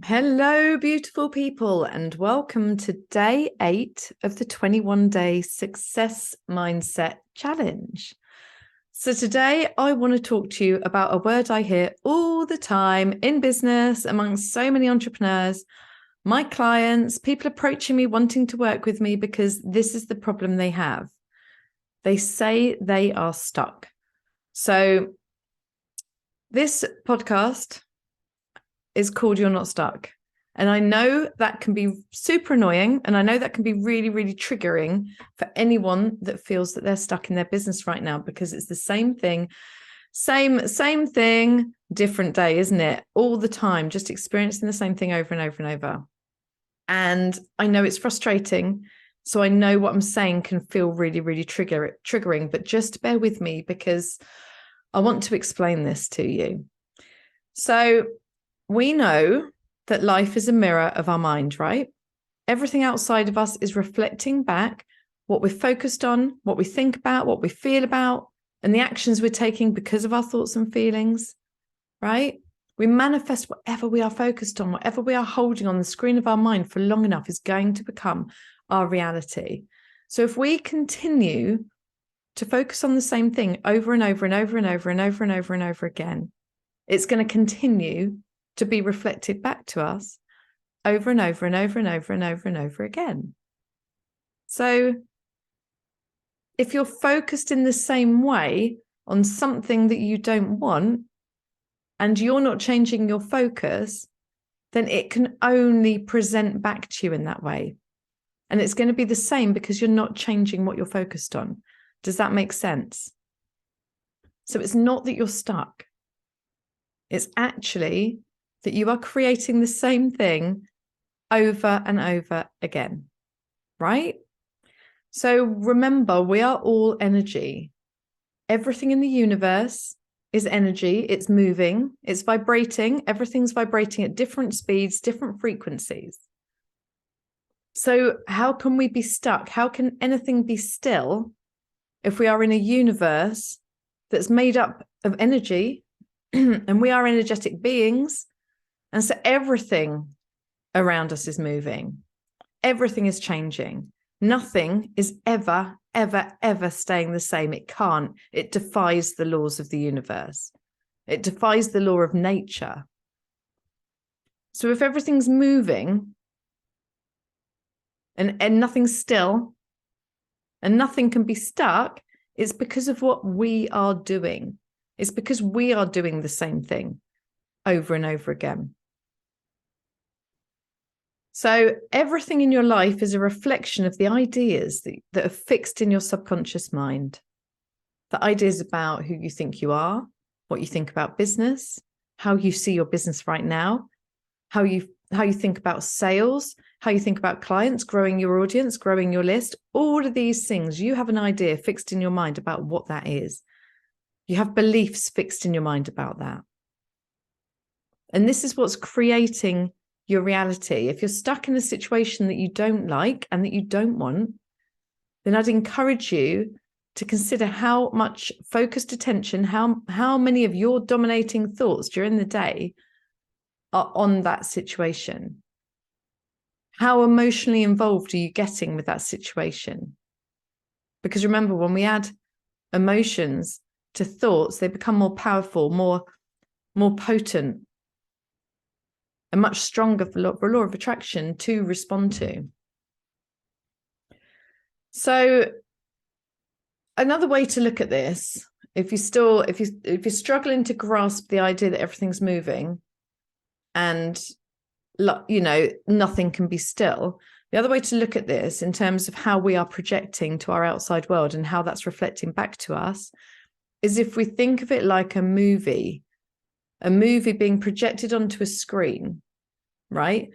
Hello, beautiful people, and welcome to day 8 of the 21-day Success Mindset Challenge. So today I want to talk to you about a word I hear all the time in business amongst so many entrepreneurs, my clients, people approaching me wanting to work with me because this is the problem they have. They say they are stuck. So this podcast is called You're Not Stuck. And I know that can be super annoying. And I know that can be really, really triggering for anyone that feels that they're stuck in their business right now, because it's the same thing, same thing, different day, isn't it? All the time, just experiencing the same thing over and over and over. And I know it's frustrating. So I know what I'm saying can feel really, really triggering, but just bear with me because I want to explain this to you. So we know that life is a mirror of our mind, right? Everything outside of us is reflecting back what we're focused on, what we think about, what we feel about, and the actions we're taking because of our thoughts and feelings, right? We manifest whatever we are focused on, whatever we are holding on the screen of our mind for long enough is going to become our reality. So if we continue to focus on the same thing over and over and over and over and over and over and over again, it's going to continue to be reflected back to us over and over and over and over and over and over again. So if you're focused in the same way on something that you don't want and you're not changing your focus, then it can only present back to you in that way. And it's going to be the same because you're not changing what you're focused on. Does that make sense? So it's not that you're stuck. It's actually that you are creating the same thing over and over again, right? So remember, we are all energy. Everything in the universe is energy. It's moving, it's vibrating. Everything's vibrating at different speeds, different frequencies. So how can we be stuck? How can anything be still if we are in a universe that's made up of energy and we are energetic beings? And so everything around us is moving. Everything is changing. Nothing is ever, ever, ever staying the same. It can't. It defies the laws of the universe. It defies the law of nature. So if everything's moving and nothing's still and nothing can be stuck, it's because of what we are doing. It's because we are doing the same thing over and over again. So everything in your life is a reflection of the ideas that are fixed in your subconscious mind. The ideas about who you think you are, what you think about business, how you see your business right now, how you think about sales, how you think about clients, growing your audience, growing your list. All of these things, you have an idea fixed in your mind about what that is. You have beliefs fixed in your mind about that. And this is what's creating your reality. If you're stuck in a situation that you don't like and that you don't want, then I'd encourage you to consider how much focused attention, how many of your dominating thoughts during the day are on that situation. How emotionally involved are you getting with that situation? Because remember, when we add emotions to thoughts, they become more powerful, more potent, and much stronger for law of attraction to respond to. So another way to look at this, if you're struggling to grasp the idea that everything's moving and nothing can be still, the other way to look at this in terms of how we are projecting to our outside world and how that's reflecting back to us is if we think of it like a movie being projected onto a screen, right?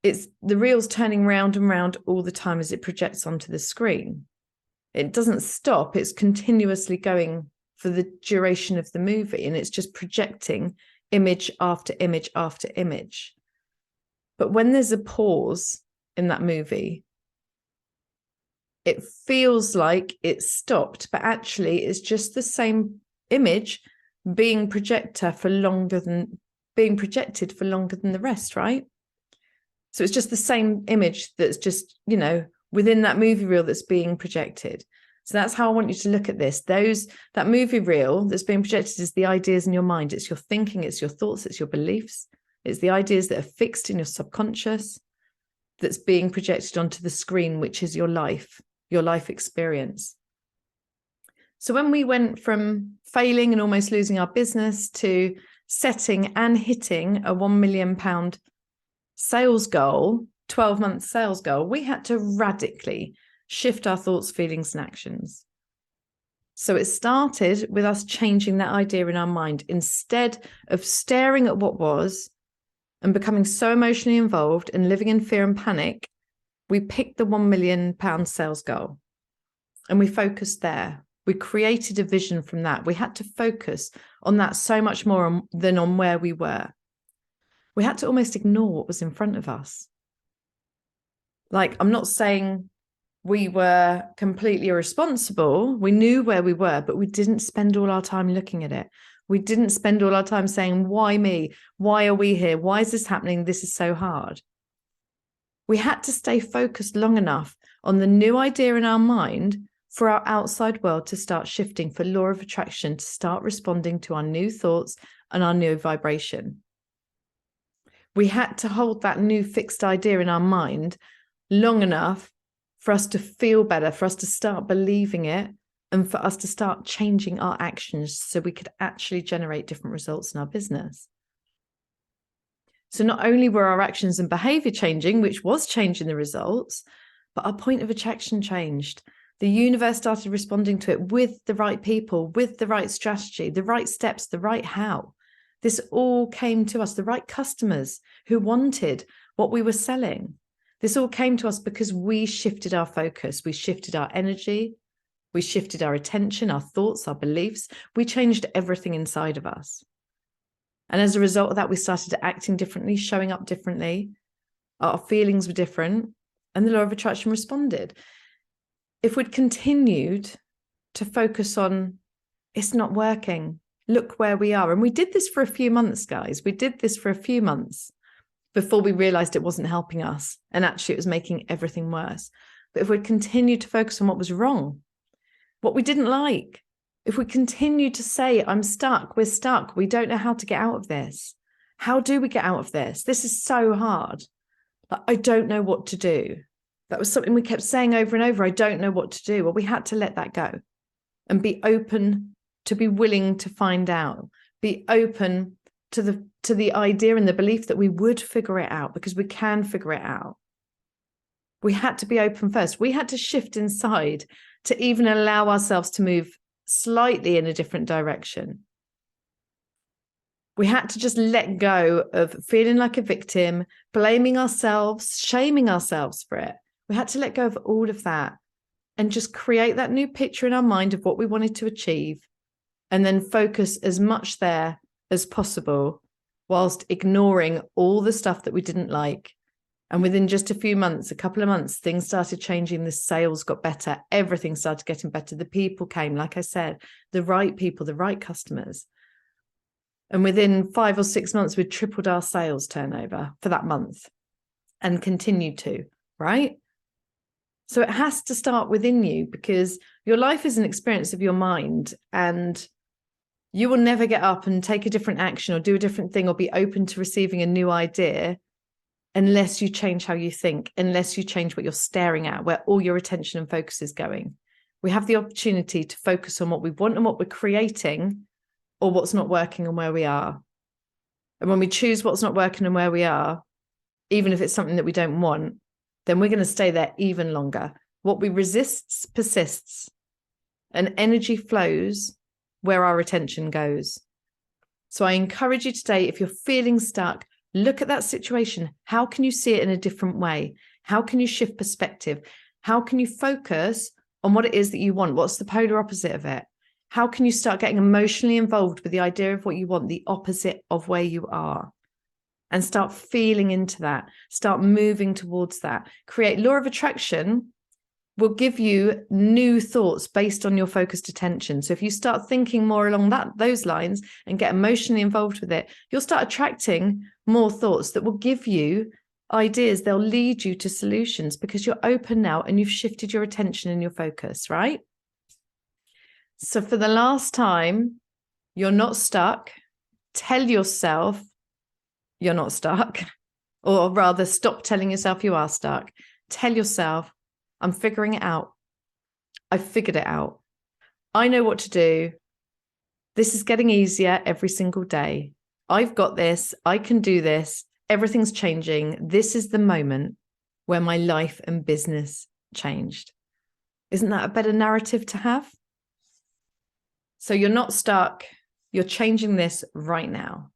It's the reel's turning round and round all the time as it projects onto the screen. It doesn't stop. It's continuously going for the duration of the movie, and it's just projecting image after image after image. But when there's a pause in that movie, it feels like it's stopped, but actually it's just the same image being projected for longer than the rest, right? So it's just the same image that's just, within that movie reel that's being projected. So that's how I want you to look at this. That movie reel that's being projected is the ideas in your mind. It's your thinking, it's your thoughts, it's your beliefs. It's the ideas that are fixed in your subconscious that's being projected onto the screen, which is your life experience. So when we went from failing and almost losing our business to setting and hitting a £1 million sales goal, 12-month sales goal, we had to radically shift our thoughts, feelings, and actions. So it started with us changing that idea in our mind. Instead of staring at what was and becoming so emotionally involved and living in fear and panic, we picked the £1 million sales goal and we focused there. We created a vision from that. We had to focus on that so much more than on where we were. We had to almost ignore what was in front of us. Like, I'm not saying we were completely irresponsible. We knew where we were, but we didn't spend all our time looking at it. We didn't spend all our time saying, why me? Why are we here? Why is this happening? This is so hard. We had to stay focused long enough on the new idea in our mind for our outside world to start shifting, for law of attraction to start responding to our new thoughts and our new vibration. We had to hold that new fixed idea in our mind long enough for us to feel better, for us to start believing it, and for us to start changing our actions so we could actually generate different results in our business. So not only were our actions and behavior changing, which was changing the results, but our point of attraction changed. The universe started responding to it with the right people, with the right strategy, the right steps, the right how. This all came to us, the right customers who wanted what we were selling. This all came to us because we shifted our focus, we shifted our energy, we shifted our attention, our thoughts, our beliefs. We changed everything inside of us. And as a result of that, we started acting differently, showing up differently. Our feelings were different, and the law of attraction responded. If we'd continued to focus on, it's not working, look where we are. And we did this for a few months, guys. We did this for a few months before we realized it wasn't helping us. And actually, it was making everything worse. But if we'd continued to focus on what was wrong, what we didn't like, if we continued to say, I'm stuck, we're stuck, we don't know how to get out of this. How do we get out of this? This is so hard. I don't know what to do. That was something we kept saying over and over. I don't know what to do. Well, we had to let that go and be open to be willing to find out, be open to the idea and the belief that we would figure it out, because we can figure it out. We had to be open first. We had to shift inside to even allow ourselves to move slightly in a different direction. We had to just let go of feeling like a victim, blaming ourselves, shaming ourselves for it. We had to let go of all of that and just create that new picture in our mind of what we wanted to achieve, and then focus as much there as possible whilst ignoring all the stuff that we didn't like. And within just a few months, a couple of months, things started changing. The sales got better. Everything started getting better. The people came, like I said, the right people, the right customers. And within 5 or 6 months, we tripled our sales turnover for that month and continued to, right? So it has to start within you, because your life is an experience of your mind, and you will never get up and take a different action or do a different thing or be open to receiving a new idea unless you change how you think, unless you change what you're staring at, where all your attention and focus is going. We have the opportunity to focus on what we want and what we're creating, or what's not working and where we are. And when we choose what's not working and where we are, even if it's something that we don't want, then we're going to stay there even longer. What we resist persists, and energy flows where our attention goes. So I encourage you today, if you're feeling stuck, look at that situation. How can you see it in a different way? How can you shift perspective? How can you focus on what it is that you want? What's the polar opposite of it? How can you start getting emotionally involved with the idea of what you want, the opposite of where you are? And start feeling into that. Start moving towards that. Create law of attraction will give you new thoughts based on your focused attention. So if you start thinking more along those lines and get emotionally involved with it, you'll start attracting more thoughts that will give you ideas, they'll lead you to solutions because you're open now and you've shifted your attention and your focus, right? So for the last time, you're not stuck. Tell yourself you're not stuck, or rather stop telling yourself you are stuck. Tell yourself, I'm figuring it out. I've figured it out. I know what to do. This is getting easier every single day. I've got this. I can do this. Everything's changing. This is the moment where my life and business changed. Isn't that a better narrative to have? So you're not stuck. You're changing this right now.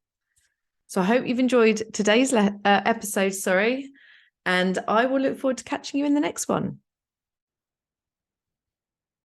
So I hope you've enjoyed today's episode, and I will look forward to catching you in the next one.